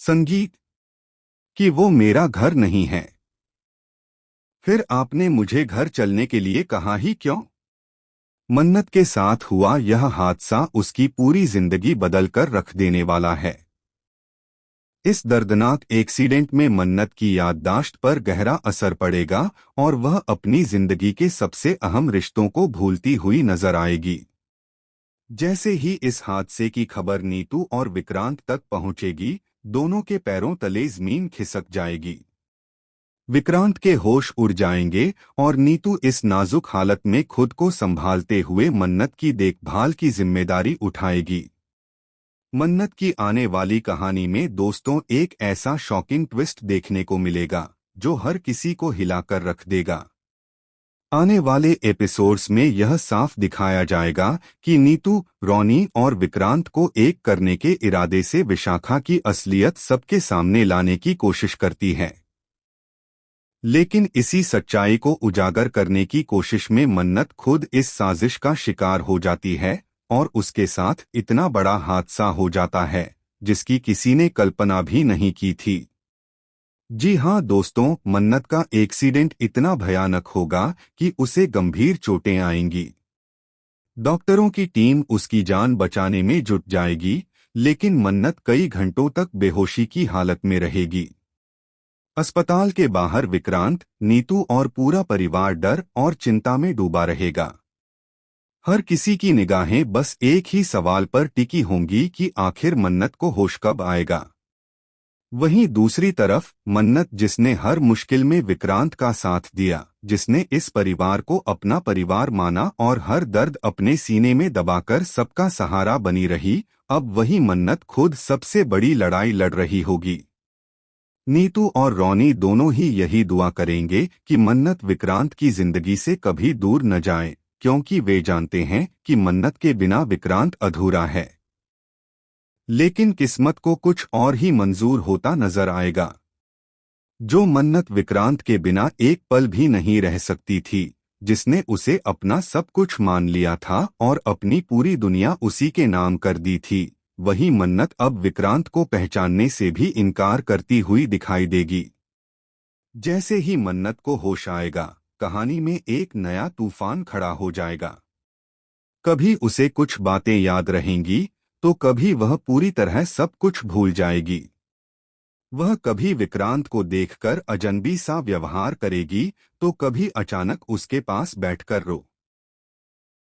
संगीत कि वो मेरा घर नहीं है। फिर आपने मुझे घर चलने के लिए कहा ही क्यों? मन्नत के साथ हुआ यह हादसा उसकी पूरी जिंदगी बदल कर रख देने वाला है। इस दर्दनाक एक्सीडेंट में मन्नत की याददाश्त पर गहरा असर पड़ेगा और वह अपनी जिंदगी के सबसे अहम रिश्तों को भूलती हुई नजर आएगी। जैसे ही इस हादसे की खबर नीतू और विक्रांत तक पहुंचेगी, दोनों के पैरों तले जमीन खिसक जाएगी। विक्रांत के होश उड़ जाएंगे और नीतू इस नाजुक हालत में खुद को संभालते हुए मन्नत की देखभाल की जिम्मेदारी उठाएगी। मन्नत की आने वाली कहानी में दोस्तों एक ऐसा शॉकिंग ट्विस्ट देखने को मिलेगा जो हर किसी को हिलाकर रख देगा। आने वाले एपिसोड्स में यह साफ दिखाया जाएगा कि नीतू, रोनी और विक्रांत को एक करने के इरादे से विशाखा की असलियत सबके सामने लाने की कोशिश करती है। लेकिन इसी सच्चाई को उजागर करने की कोशिश में मन्नत खुद इस साजिश का शिकार हो जाती है और उसके साथ इतना बड़ा हादसा हो जाता है जिसकी किसी ने कल्पना भी नहीं की थी। जी हाँ दोस्तों, मन्नत का एक्सीडेंट इतना भयानक होगा कि उसे गंभीर चोटें आएंगी। डॉक्टरों की टीम उसकी जान बचाने में जुट जाएगी, लेकिन मन्नत कई घंटों तक बेहोशी की हालत में रहेगी। अस्पताल के बाहर विक्रांत, नीतू और पूरा परिवार डर और चिंता में डूबा रहेगा। हर किसी की निगाहें बस एक ही सवाल पर टिकी होंगी कि आखिर मन्नत को होश कब आएगा। वहीं दूसरी तरफ मन्नत, जिसने हर मुश्किल में विक्रांत का साथ दिया, जिसने इस परिवार को अपना परिवार माना और हर दर्द अपने सीने में दबाकर सबका सहारा बनी रही, अब वही मन्नत खुद सबसे बड़ी लड़ाई लड़ रही होगी। नीतू और रोनी दोनों ही यही दुआ करेंगे कि मन्नत विक्रांत की जिंदगी से कभी दूर न जाए, क्योंकि वे जानते हैं कि मन्नत के बिना विक्रांत अधूरा है। लेकिन किस्मत को कुछ और ही मंजूर होता नजर आएगा। जो मन्नत विक्रांत के बिना एक पल भी नहीं रह सकती थी, जिसने उसे अपना सब कुछ मान लिया था और अपनी पूरी दुनिया उसी के नाम कर दी थी, वही मन्नत अब विक्रांत को पहचानने से भी इनकार करती हुई दिखाई देगी। जैसे ही मन्नत को होश आएगा, कहानी में एक नया तूफान खड़ा हो जाएगा। कभी उसे कुछ बातें याद रहेंगी तो कभी वह पूरी तरह सब कुछ भूल जाएगी। वह कभी विक्रांत को देखकर अजनबी सा व्यवहार करेगी तो कभी अचानक उसके पास बैठकर रो